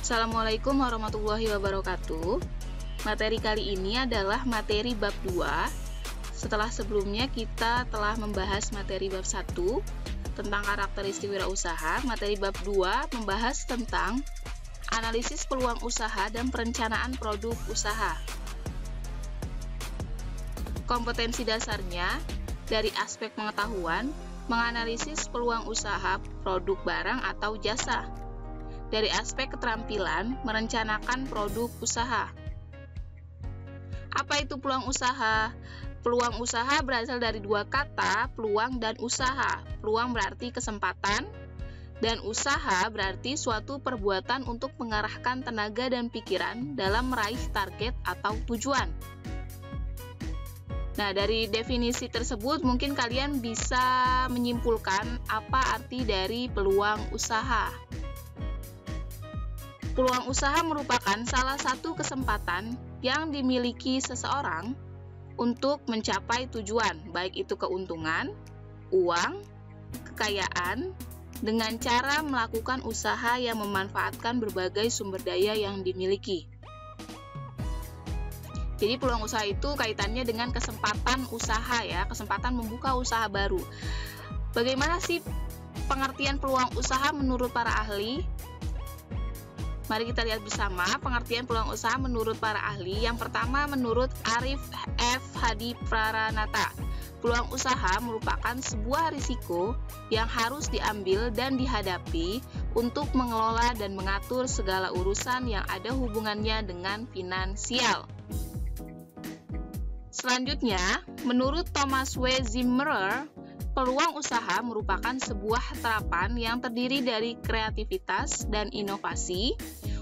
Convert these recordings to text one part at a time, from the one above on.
Assalamualaikum warahmatullahi wabarakatuh. Materi kali ini adalah materi bab 2. Setelah sebelumnya kita telah membahas materi bab 1 tentang karakteristik wirausaha. Materi bab 2 membahas tentang analisis peluang usaha dan perencanaan produk usaha. Kompetensi dasarnya dari aspek pengetahuan menganalisis peluang usaha produk barang atau jasa. Dari aspek keterampilan, merencanakan produk usaha. Apa itu peluang usaha? Peluang usaha berasal dari dua kata, peluang dan usaha. Peluang berarti kesempatan, dan usaha berarti suatu perbuatan untuk mengarahkan tenaga dan pikiran dalam meraih target atau tujuan. Nah, dari definisi tersebut mungkin kalian bisa menyimpulkan apa arti dari peluang usaha. Peluang usaha merupakan salah satu kesempatan yang dimiliki seseorang untuk mencapai tujuan, baik itu keuntungan, uang, kekayaan, dengan cara melakukan usaha yang memanfaatkan berbagai sumber daya yang dimiliki. Jadi peluang usaha itu kaitannya dengan kesempatan usaha ya, kesempatan membuka usaha baru. Bagaimana sih pengertian peluang usaha menurut para ahli? Mari kita lihat bersama pengertian peluang usaha menurut para ahli. Yang pertama menurut Arif F. Hadi Pranata. Peluang usaha merupakan sebuah risiko yang harus diambil dan dihadapi untuk mengelola dan mengatur segala urusan yang ada hubungannya dengan finansial. Selanjutnya, menurut Thomas W. Zimmerer, peluang usaha merupakan sebuah terapan yang terdiri dari kreativitas dan inovasi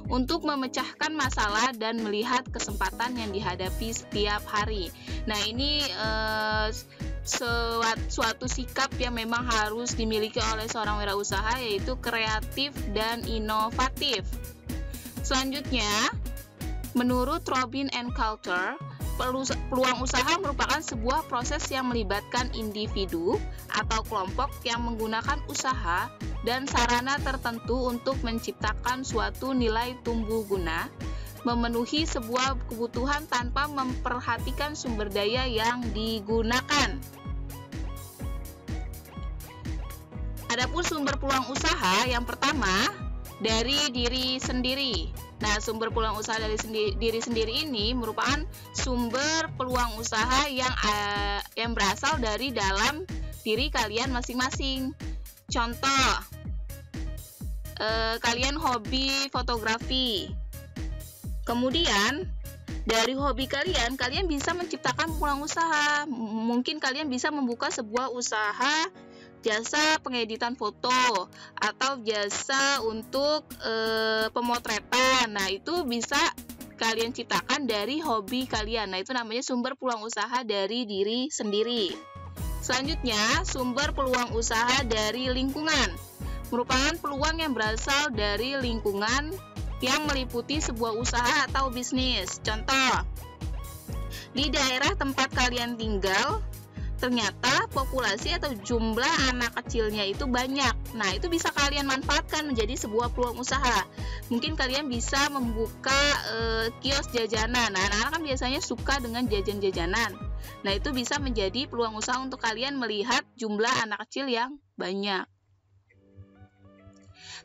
untuk memecahkan masalah dan melihat kesempatan yang dihadapi setiap hari. Nah, ini suatu sikap yang memang harus dimiliki oleh seorang wirausaha, yaitu kreatif dan inovatif. Selanjutnya, menurut Robin and Coulter, peluang usaha merupakan sebuah proses yang melibatkan individu atau kelompok yang menggunakan usaha dan sarana tertentu untuk menciptakan suatu nilai tumbuh guna, memenuhi sebuah kebutuhan tanpa memperhatikan sumber daya yang digunakan. Adapun sumber peluang usaha yang pertama dari diri sendiri. Nah, sumber peluang usaha dari diri sendiri ini merupakan sumber peluang usaha yang berasal dari dalam diri kalian masing-masing. Contoh, kalian hobi fotografi. Kemudian, dari hobi kalian bisa menciptakan peluang usaha. Mungkin kalian bisa membuka sebuah usaha jasa pengeditan foto atau jasa untuk pemotretan. Nah, itu bisa kalian ciptakan dari hobi kalian. Nah, itu namanya sumber peluang usaha dari diri sendiri. Selanjutnya, sumber peluang usaha dari lingkungan merupakan peluang yang berasal dari lingkungan yang meliputi sebuah usaha atau bisnis. Contoh, di daerah tempat kalian tinggal ternyata populasi atau jumlah anak kecilnya itu banyak. Nah, itu bisa kalian manfaatkan menjadi sebuah peluang usaha. Mungkin kalian bisa membuka kios jajanan. Nah, anak-anak kan biasanya suka dengan jajan-jajanan. Nah, itu bisa menjadi peluang usaha untuk kalian melihat jumlah anak kecil yang banyak.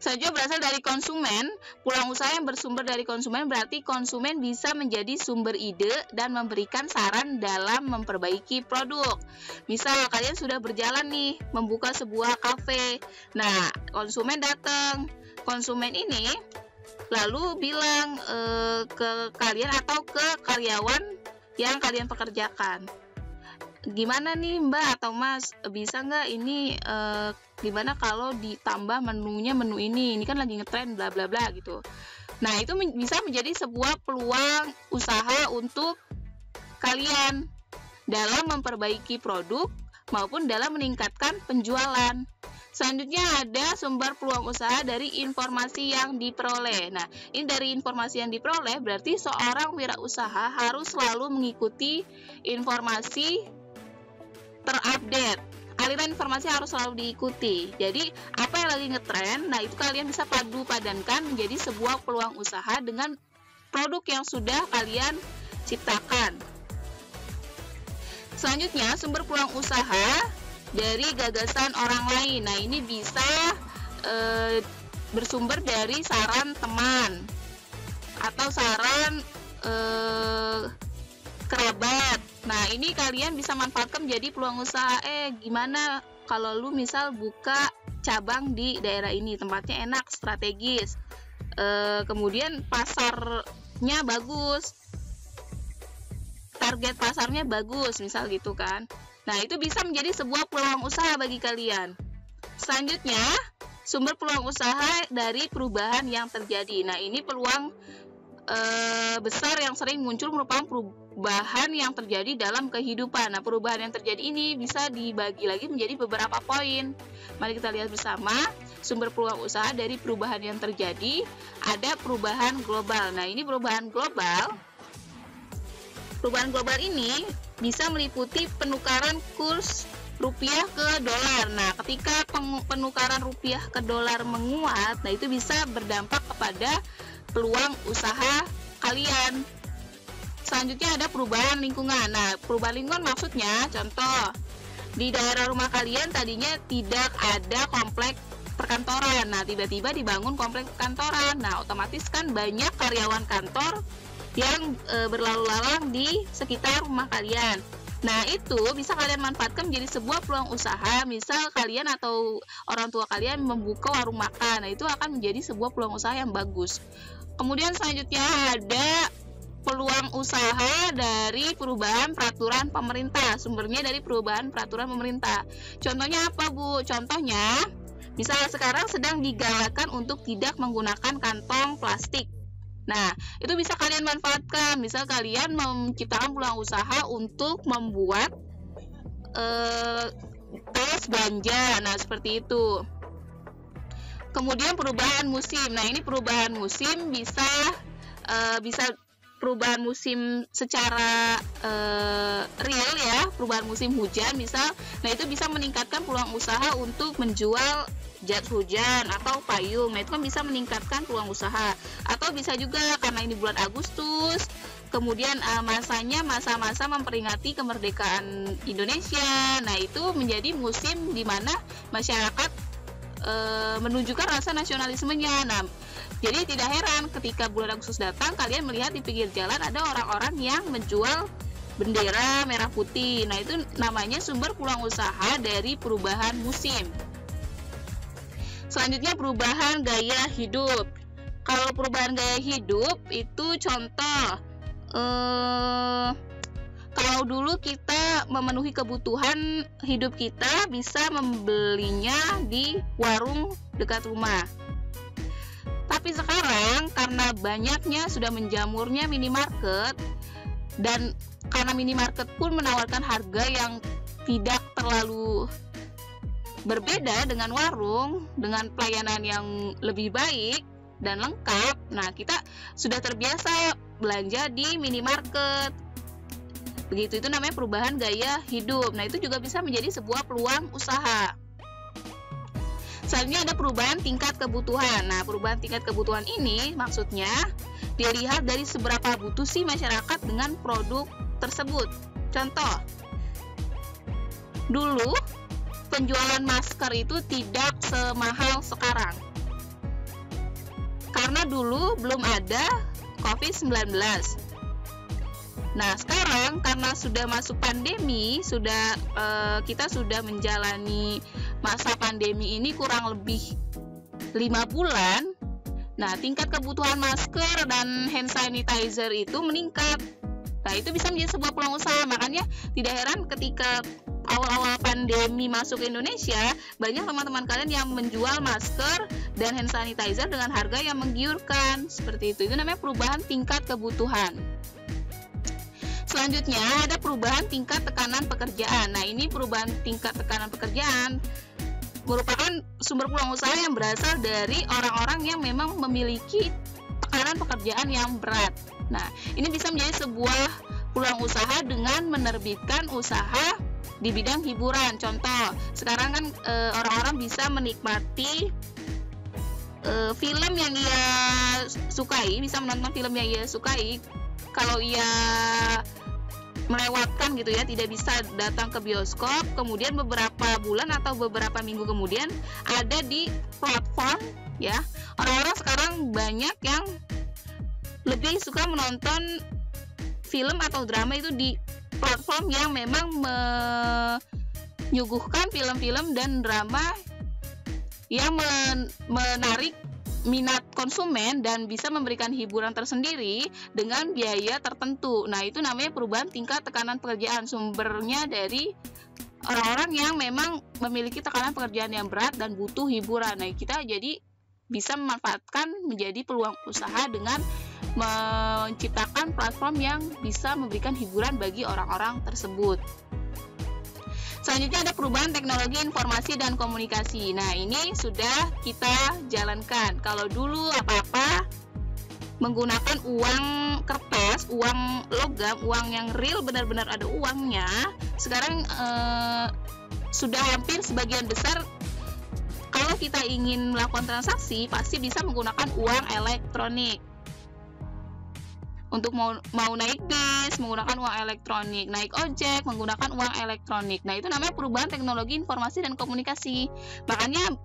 Selanjutnya berasal dari konsumen. Peluang usaha yang bersumber dari konsumen berarti konsumen bisa menjadi sumber ide dan memberikan saran dalam memperbaiki produk. Misal kalian sudah berjalan nih membuka sebuah kafe. Nah, konsumen datang. Konsumen ini lalu bilang ke kalian atau ke karyawan yang kalian pekerjakan, gimana nih Mbak atau Mas, bisa nggak ini gimana kalau ditambah menunya menu ini kan lagi ngetren bla bla bla gitu. Nah, itu bisa menjadi sebuah peluang usaha untuk kalian dalam memperbaiki produk maupun dalam meningkatkan penjualan. Selanjutnya ada sumber peluang usaha dari informasi yang diperoleh. Nah, ini dari informasi yang diperoleh berarti seorang wirausaha harus selalu mengikuti informasi terupdate aliran informasi harus selalu diikuti. Jadi apa yang lagi ngetren, nah itu kalian bisa padu padankan menjadi sebuah peluang usaha dengan produk yang sudah kalian ciptakan. Selanjutnya, sumber peluang usaha dari gagasan orang lain. Nah, ini bisa bersumber dari saran teman atau saran kerabat. Nah, ini kalian bisa manfaatkan menjadi peluang usaha. Gimana kalau lu misal buka cabang di daerah ini, tempatnya enak, strategis, kemudian pasarnya bagus, target pasarnya bagus, misal gitu kan. Nah, itu bisa menjadi sebuah peluang usaha bagi kalian. Selanjutnya, sumber peluang usaha dari perubahan yang terjadi. Nah, ini peluang besar yang sering muncul merupakan perubahan yang terjadi dalam kehidupan. Nah, perubahan yang terjadi ini bisa dibagi lagi menjadi beberapa poin. Mari kita lihat bersama sumber peluang usaha dari perubahan yang terjadi. Ada perubahan global. Nah, ini perubahan global. Perubahan global ini bisa meliputi penukaran kurs rupiah ke dolar. Nah, ketika penukaran rupiah ke dolar menguat, nah itu bisa berdampak kepada peluang usaha kalian. Selanjutnya ada perubahan lingkungan. Nah, perubahan lingkungan maksudnya, contoh, di daerah rumah kalian tadinya tidak ada komplek perkantoran. Nah, tiba-tiba dibangun komplek perkantoran. Nah, otomatis kan banyak karyawan kantor yang berlalu lalang di sekitar rumah kalian. Nah, itu bisa kalian manfaatkan menjadi sebuah peluang usaha. Misal kalian atau orang tua kalian membuka warung makan. Nah, itu akan menjadi sebuah peluang usaha yang bagus. Kemudian selanjutnya ada peluang usaha dari perubahan peraturan pemerintah. Sumbernya dari perubahan peraturan pemerintah. Contohnya apa, Bu? Contohnya, misalnya sekarang sedang digalakkan untuk tidak menggunakan kantong plastik. Nah, itu bisa kalian manfaatkan. Misal kalian menciptakan peluang usaha untuk membuat tas belanja. Nah, seperti itu. Kemudian perubahan musim. Nah, ini perubahan musim bisa perubahan musim secara real ya, perubahan musim hujan misal. Nah, itu bisa meningkatkan peluang usaha untuk menjual jas hujan atau payung. Nah, itu kan bisa meningkatkan peluang usaha. Atau bisa juga karena ini bulan Agustus, kemudian masanya masa-masa memperingati kemerdekaan Indonesia. Nah, itu menjadi musim di mana masyarakat menunjukkan rasa nasionalismenya. Nah, jadi tidak heran ketika bulan Agustus datang, kalian melihat di pinggir jalan ada orang-orang yang menjual bendera merah putih. Nah, itu namanya sumber peluang usaha dari perubahan musim. Selanjutnya perubahan gaya hidup. Kalau perubahan gaya hidup itu contoh, kalau dulu kita memenuhi kebutuhan hidup kita bisa membelinya di warung dekat rumah. Tapi sekarang karena banyaknya sudah menjamurnya minimarket, dan karena minimarket pun menawarkan harga yang tidak terlalu berbeda dengan warung, dengan pelayanan yang lebih baik dan lengkap. Nah, kita sudah terbiasa belanja di minimarket. Begitu, itu namanya perubahan gaya hidup. Nah, itu juga bisa menjadi sebuah peluang usaha. Selanjutnya ada perubahan tingkat kebutuhan. Nah, perubahan tingkat kebutuhan ini maksudnya dilihat dari seberapa butuh sih masyarakat dengan produk tersebut. Contoh, dulu penjualan masker itu tidak semahal sekarang. Karena dulu belum ada COVID-19. Nah, sekarang karena sudah masuk pandemi, kita sudah menjalani masa pandemi ini kurang lebih 5 bulan. Nah, tingkat kebutuhan masker dan hand sanitizer itu meningkat. Nah, itu bisa menjadi sebuah peluang usaha. Makanya tidak heran ketika awal-awal pandemi masuk ke Indonesia, banyak teman-teman kalian yang menjual masker dan hand sanitizer dengan harga yang menggiurkan. Seperti itu. Itu namanya perubahan tingkat kebutuhan. Selanjutnya ada perubahan tingkat tekanan pekerjaan. Nah, ini perubahan tingkat tekanan pekerjaan merupakan sumber peluang usaha yang berasal dari orang-orang yang memang memiliki tekanan pekerjaan yang berat. Nah, ini bisa menjadi sebuah peluang usaha dengan menerbitkan usaha di bidang hiburan. Contoh, sekarang kan orang-orang bisa menikmati film yang ia sukai, bisa menonton film yang ia sukai. Kalau ia melewatkan gitu ya, tidak bisa datang ke bioskop, kemudian beberapa bulan atau beberapa minggu kemudian ada di platform ya. Orang-orang sekarang banyak yang lebih suka menonton film atau drama itu di platform yang memang menyuguhkan film-film dan drama yang menarik minat konsumen dan bisa memberikan hiburan tersendiri dengan biaya tertentu. Nah, itu namanya perubahan tingkat tekanan pekerjaan. Sumbernya dari orang-orang yang memang memiliki tekanan pekerjaan yang berat dan butuh hiburan. Nah, kita jadi bisa memanfaatkan menjadi peluang usaha dengan menciptakan platform yang bisa memberikan hiburan bagi orang-orang tersebut. Selanjutnya ada perubahan teknologi informasi dan komunikasi. Nah, ini sudah kita jalankan. Kalau dulu apa-apa menggunakan uang kertas, uang logam, uang yang real, benar-benar ada uangnya, sekarang sudah hampir sebagian besar kalau kita ingin melakukan transaksi pasti bisa menggunakan uang elektronik. Untuk mau naik bis menggunakan uang elektronik, naik ojek menggunakan uang elektronik. Nah, itu namanya perubahan teknologi informasi dan komunikasi. Makanya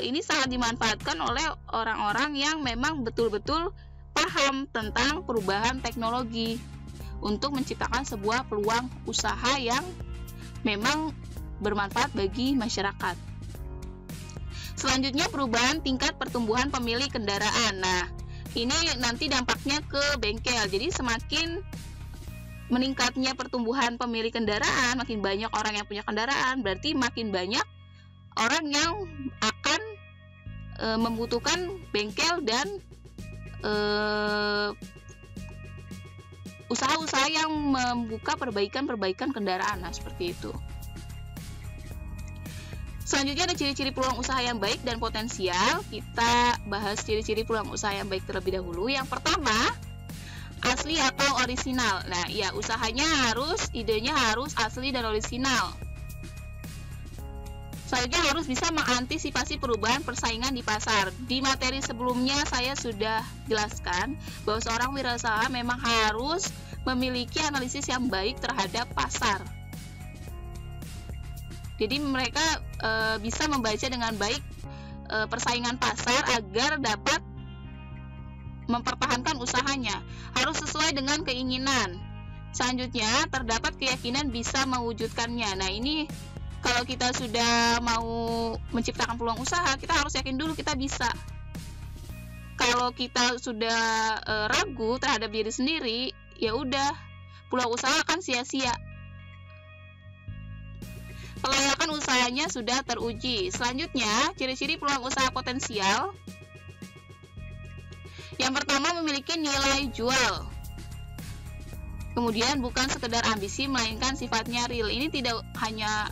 ini sangat dimanfaatkan oleh orang-orang yang memang betul-betul paham tentang perubahan teknologi untuk menciptakan sebuah peluang usaha yang memang bermanfaat bagi masyarakat. Selanjutnya perubahan tingkat pertumbuhan pemilik kendaraan. Nah, ini nanti dampaknya ke bengkel. Jadi semakin meningkatnya pertumbuhan pemilik kendaraan, makin banyak orang yang punya kendaraan, berarti makin banyak orang yang akan membutuhkan bengkel dan usaha-usaha yang membuka perbaikan kendaraan. Nah, seperti itu. Selanjutnya ada ciri-ciri peluang usaha yang baik dan potensial. Kita bahas ciri-ciri peluang usaha yang baik terlebih dahulu. Yang pertama, asli atau orisinal. Nah, ya, usahanya idenya harus asli dan orisinal. Selanjutnya harus bisa mengantisipasi perubahan persaingan di pasar. Di materi sebelumnya saya sudah jelaskan bahwa seorang wirausaha memang harus memiliki analisis yang baik terhadap pasar. Jadi mereka bisa membaca dengan baik persaingan pasar agar dapat mempertahankan usahanya. Harus sesuai dengan keinginan. Selanjutnya, terdapat keyakinan bisa mewujudkannya. Nah, ini kalau kita sudah mau menciptakan peluang usaha, kita harus yakin dulu kita bisa. Kalau kita sudah ragu terhadap diri sendiri, ya udah, peluang usaha akan sia-sia. Kelayakan usahanya sudah teruji. Selanjutnya, ciri-ciri peluang usaha potensial. Yang pertama, memiliki nilai jual. Kemudian bukan sekedar ambisi, melainkan sifatnya real. Ini tidak hanya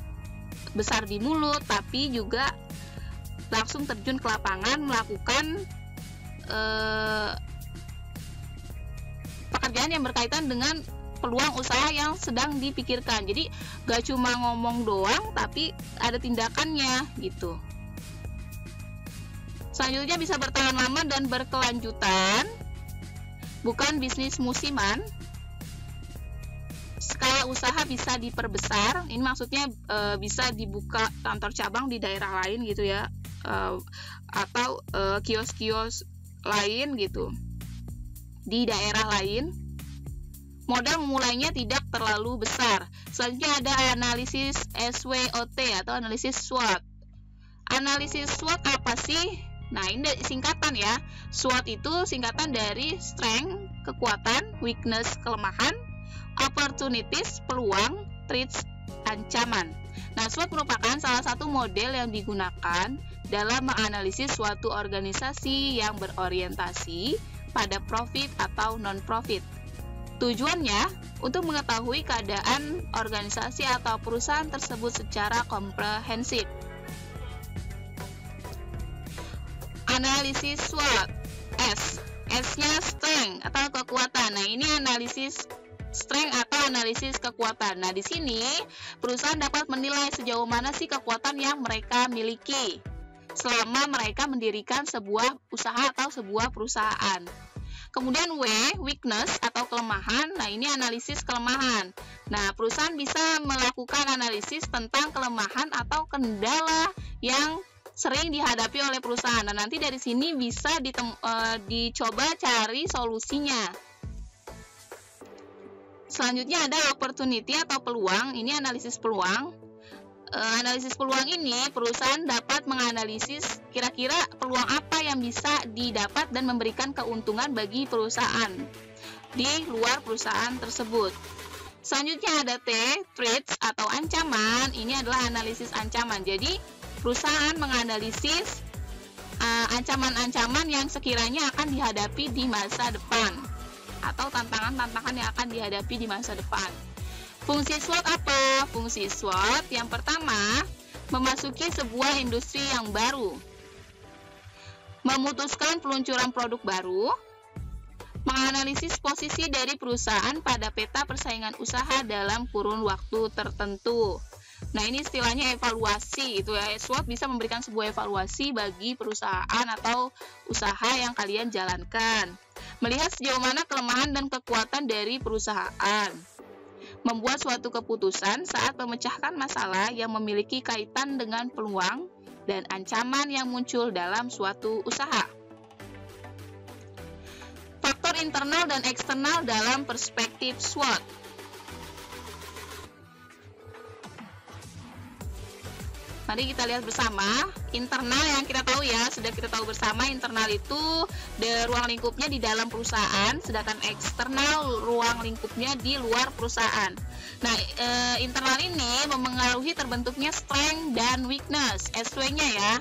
besar di mulut, tapi juga langsung terjun ke lapangan melakukan pekerjaan yang berkaitan dengan peluang usaha yang sedang dipikirkan. Jadi gak cuma ngomong doang, tapi ada tindakannya gitu. Selanjutnya bisa bertahan lama dan berkelanjutan, bukan bisnis musiman. Skala usaha bisa diperbesar. Ini maksudnya bisa dibuka kantor cabang di daerah lain gitu ya, atau kios-kios lain gitu di daerah lain. Modal memulainya tidak terlalu besar. Selanjutnya ada analisis SWOT atau analisis SWOT. Analisis SWOT apa sih? Nah, ini singkatan ya. SWOT itu singkatan dari strength, kekuatan, weakness, kelemahan, opportunities, peluang, threats, ancaman. Nah, SWOT merupakan salah satu model yang digunakan dalam menganalisis suatu organisasi yang berorientasi pada profit atau non-profit. Tujuannya untuk mengetahui keadaan organisasi atau perusahaan tersebut secara komprehensif. Analisis SWOT. S-nya strength atau kekuatan. Nah, ini analisis strength atau analisis kekuatan. Nah, di sini perusahaan dapat menilai sejauh mana sih kekuatan yang mereka miliki selama mereka mendirikan sebuah usaha atau sebuah perusahaan. Kemudian W, weakness atau kelemahan. Nah, ini analisis kelemahan. Nah, perusahaan bisa melakukan analisis tentang kelemahan atau kendala yang sering dihadapi oleh perusahaan. Nah, nanti dari sini bisa dicoba cari solusinya. Selanjutnya ada opportunity atau peluang. Ini analisis peluang. Analisis peluang ini perusahaan dapat menganalisis kira-kira peluang apa yang bisa didapat dan memberikan keuntungan bagi perusahaan di luar perusahaan tersebut. Selanjutnya ada T, threats atau ancaman. Ini adalah analisis ancaman. Jadi perusahaan menganalisis ancaman-ancaman yang sekiranya akan dihadapi di masa depan atau tantangan-tantangan yang akan dihadapi di masa depan. Fungsi SWOT apa? Fungsi SWOT yang pertama, memasuki sebuah industri yang baru, memutuskan peluncuran produk baru, menganalisis posisi dari perusahaan pada peta persaingan usaha dalam kurun waktu tertentu. Nah, ini istilahnya evaluasi itu ya. SWOT bisa memberikan sebuah evaluasi bagi perusahaan atau usaha yang kalian jalankan. Melihat sejauh mana kelemahan dan kekuatan dari perusahaan. Membuat suatu keputusan saat memecahkan masalah yang memiliki kaitan dengan peluang dan ancaman yang muncul dalam suatu usaha. Faktor internal dan eksternal dalam perspektif SWOT. Mari kita lihat bersama. Internal yang kita tahu ya, sudah kita tahu bersama, internal itu ruang lingkupnya di dalam perusahaan, sedangkan eksternal ruang lingkupnya di luar perusahaan. Nah, internal ini memengaruhi terbentuknya strength dan weakness, SW-nya ya.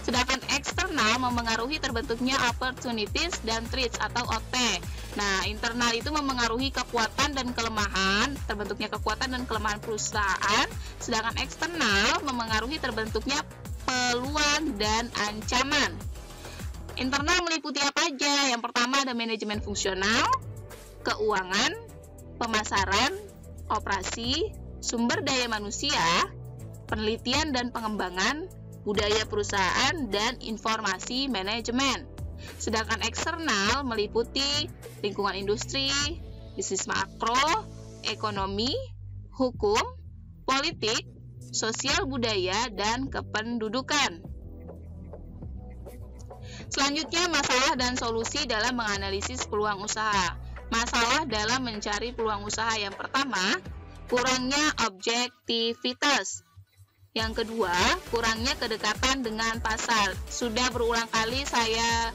Sedangkan eksternal memengaruhi terbentuknya opportunities dan threats atau OT. Nah, internal itu memengaruhi kekuatan dan kelemahan, terbentuknya kekuatan dan kelemahan perusahaan. Sedangkan eksternal memengaruhi terbentuknya peluang dan ancaman. Internal meliputi apa aja? Yang pertama ada manajemen fungsional, keuangan, pemasaran, operasi, sumber daya manusia, penelitian dan pengembangan, budaya perusahaan, dan informasi manajemen. Sedangkan eksternal meliputi lingkungan industri, bisnis makro, ekonomi, hukum, politik, sosial budaya, dan kependudukan. Selanjutnya, masalah dan solusi dalam menganalisis peluang usaha. Masalah dalam mencari peluang usaha yang pertama, kurangnya objektivitas. Yang kedua, kurangnya kedekatan dengan pasar. Sudah berulang kali saya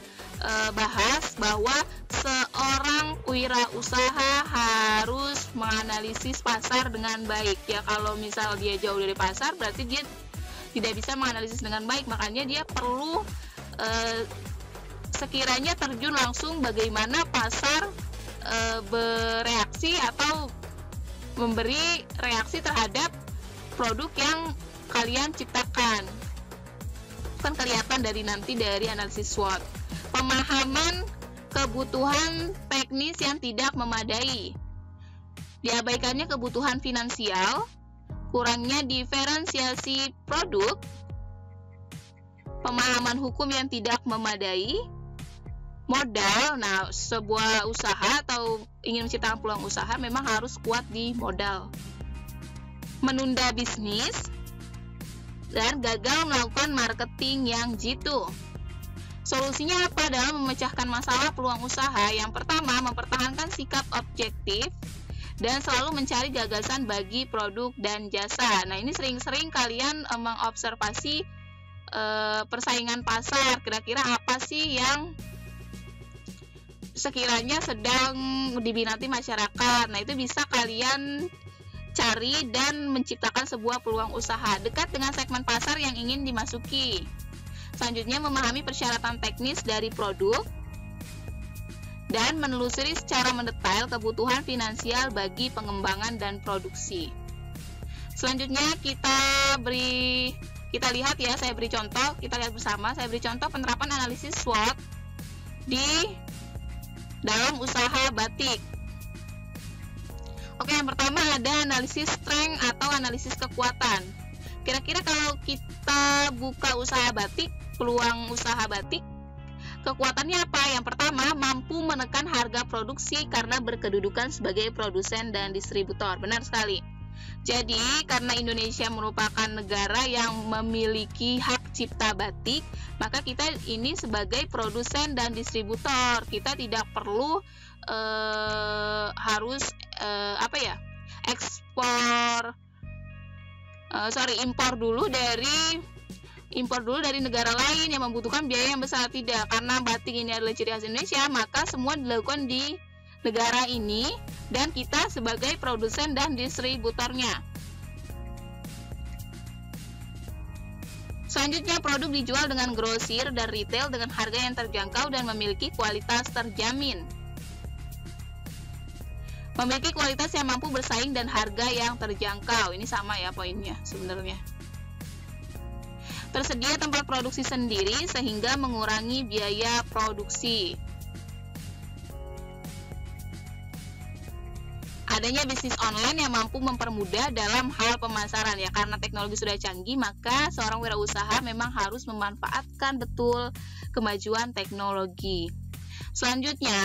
bahas bahwa seorang wirausaha harus menganalisis pasar dengan baik. Ya, kalau misal dia jauh dari pasar, berarti dia tidak bisa menganalisis dengan baik. Makanya dia perlu sekiranya terjun langsung bagaimana pasar bereaksi atau memberi reaksi terhadap produk yang kalian ciptakan. Kan kelihatan dari analisis SWOT. Pemahaman kebutuhan teknis yang tidak memadai. Diabaikannya kebutuhan finansial, kurangnya diferensiasi produk, pemahaman hukum yang tidak memadai, modal. Nah, sebuah usaha atau ingin menciptakan peluang usaha memang harus kuat di modal. Menunda bisnis, dan gagal melakukan marketing yang jitu. Solusinya apa dalam memecahkan masalah peluang usaha? Yang pertama, mempertahankan sikap objektif dan selalu mencari gagasan bagi produk dan jasa. Nah, ini sering-sering kalian mengobservasi persaingan pasar. Kira-kira apa sih yang sekiranya sedang diminati masyarakat? Nah, itu bisa kalian cari dan menciptakan sebuah peluang usaha dekat dengan segmen pasar yang ingin dimasuki. Selanjutnya, memahami persyaratan teknis dari produk dan menelusuri secara mendetail kebutuhan finansial bagi pengembangan dan produksi. Selanjutnya kita lihat ya, saya beri contoh, kita lihat bersama. Saya beri contoh penerapan analisis SWOT di dalam usaha batik. Oke, yang pertama ada analisis strength atau analisis kekuatan. Kira-kira kalau kita buka usaha batik, peluang usaha batik, kekuatannya apa? Yang pertama, mampu menekan harga produksi karena berkedudukan sebagai produsen dan distributor. Benar sekali. Jadi, karena Indonesia merupakan negara yang memiliki hak cipta batik, maka kita ini sebagai produsen dan distributor, kita tidak perlu harus impor dulu dari negara lain yang membutuhkan biaya yang besar. Tidak, karena batik ini adalah ciri khas Indonesia, maka semua dilakukan di negara ini dan kita sebagai produsen dan distributornya. Selanjutnya, produk dijual dengan grosir dan retail dengan harga yang terjangkau dan memiliki kualitas terjamin. Memiliki kualitas yang mampu bersaing dan harga yang terjangkau. Ini sama ya poinnya sebenarnya. Tersedia tempat produksi sendiri sehingga mengurangi biaya produksi. Adanya bisnis online yang mampu mempermudah dalam hal pemasaran ya, karena teknologi sudah canggih, maka seorang wirausaha memang harus memanfaatkan betul kemajuan teknologi. Selanjutnya,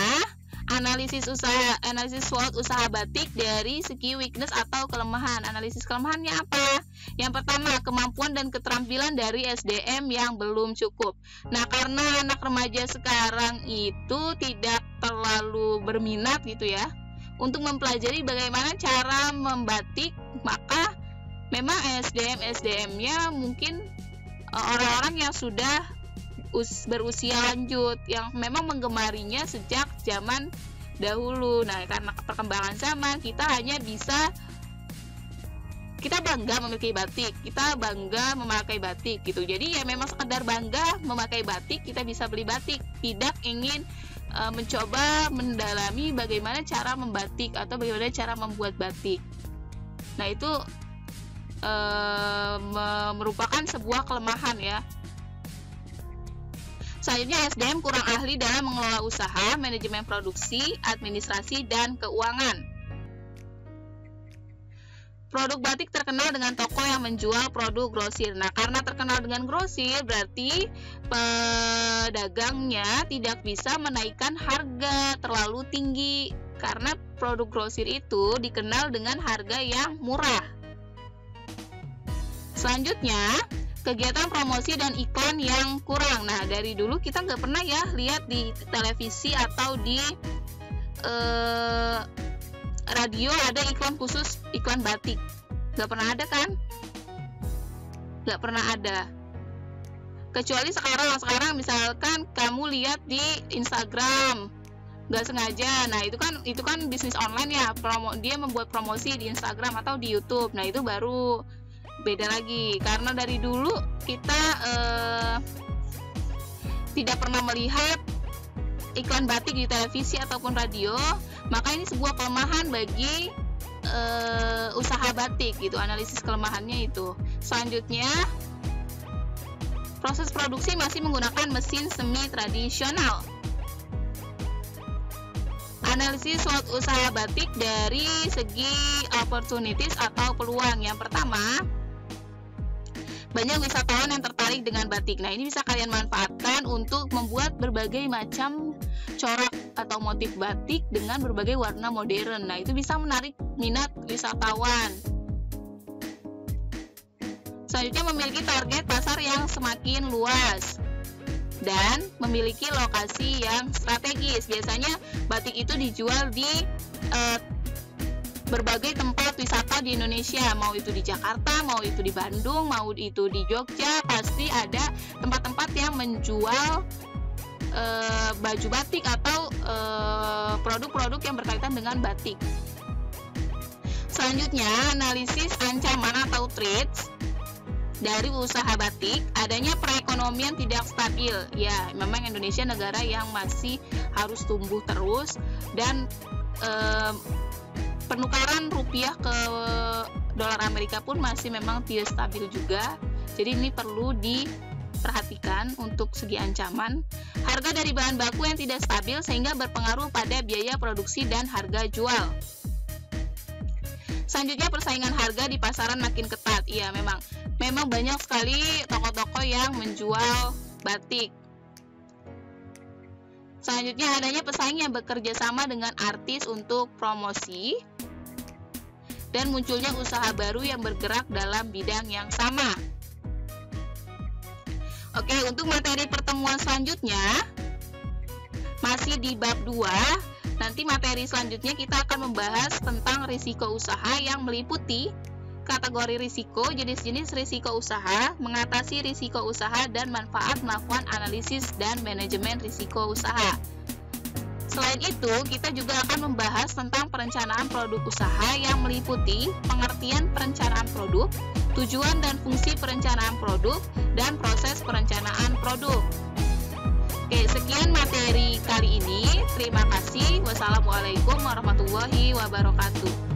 analisis SWOT usaha batik dari segi weakness atau kelemahan. Analisis kelemahannya apa? Yang pertama, kemampuan dan keterampilan dari SDM yang belum cukup. Nah, karena anak remaja sekarang itu tidak terlalu berminat gitu ya untuk mempelajari bagaimana cara membatik, maka memang SDM-nya mungkin orang-orang yang sudah berusia lanjut yang memang menggemarinya sejak zaman dahulu. Nah, karena perkembangan zaman, kita bangga memiliki batik, kita bangga memakai batik gitu. Jadi ya memang sekedar bangga memakai batik, kita bisa beli batik, tidak ingin mencoba mendalami bagaimana cara membatik atau bagaimana cara membuat batik. Nah, itu merupakan sebuah kelemahan ya. Selanjutnya, SDM kurang ahli dalam mengelola usaha, manajemen produksi, administrasi, dan keuangan. Produk batik terkenal dengan toko yang menjual produk grosir. Nah, karena terkenal dengan grosir, berarti pedagangnya tidak bisa menaikkan harga terlalu tinggi, karena produk grosir itu dikenal dengan harga yang murah. Selanjutnya, kegiatan promosi dan iklan yang kurang. Nah, dari dulu kita nggak pernah ya lihat di televisi atau di radio ada iklan khusus iklan batik. Nggak pernah ada kan? Nggak pernah ada. Kecuali sekarang misalkan kamu lihat di Instagram nggak sengaja. Nah, itu kan bisnis online ya. Dia membuat promosi di Instagram atau di YouTube. Nah, itu baru beda lagi, karena dari dulu kita tidak pernah melihat iklan batik di televisi ataupun radio, maka ini sebuah kelemahan bagi usaha batik gitu. Analisis kelemahannya itu. Selanjutnya, proses produksi masih menggunakan mesin semi tradisional. Analisis SWOT usaha batik dari segi opportunities atau peluang. Yang pertama, banyak wisatawan yang tertarik dengan batik. Nah, ini bisa kalian manfaatkan untuk membuat berbagai macam corak atau motif batik dengan berbagai warna modern. Nah, itu bisa menarik minat wisatawan. Selanjutnya, memiliki target pasar yang semakin luas dan memiliki lokasi yang strategis. Biasanya batik itu dijual di berbagai tempat wisata di Indonesia, mau itu di Jakarta, mau itu di Bandung, mau itu di Jogja, pasti ada tempat-tempat yang menjual baju batik atau produk-produk yang berkaitan dengan batik. Selanjutnya, analisis ancaman atau threats dari usaha batik. Adanya perekonomian tidak stabil. Ya, memang Indonesia negara yang masih harus tumbuh terus, dan penukaran rupiah ke dolar Amerika pun masih memang tidak stabil juga. Jadi ini perlu diperhatikan untuk segi ancaman. Harga dari bahan baku yang tidak stabil sehingga berpengaruh pada biaya produksi dan harga jual. Selanjutnya, persaingan harga di pasaran makin ketat. Iya, memang banyak sekali toko-toko yang menjual batik. Selanjutnya, adanya pesaing yang bekerja sama dengan artis untuk promosi dan munculnya usaha baru yang bergerak dalam bidang yang sama. Oke, untuk materi pertemuan selanjutnya masih di bab 2. Nanti materi selanjutnya kita akan membahas tentang risiko usaha yang meliputi kategori risiko, jenis-jenis risiko usaha, mengatasi risiko usaha, dan manfaat melakukan analisis dan manajemen risiko usaha. Selain itu, kita juga akan membahas tentang perencanaan produk usaha yang meliputi pengertian perencanaan produk, tujuan dan fungsi perencanaan produk, dan proses perencanaan produk. Oke, sekian materi kali ini. Terima kasih. Wassalamualaikum warahmatullahi wabarakatuh.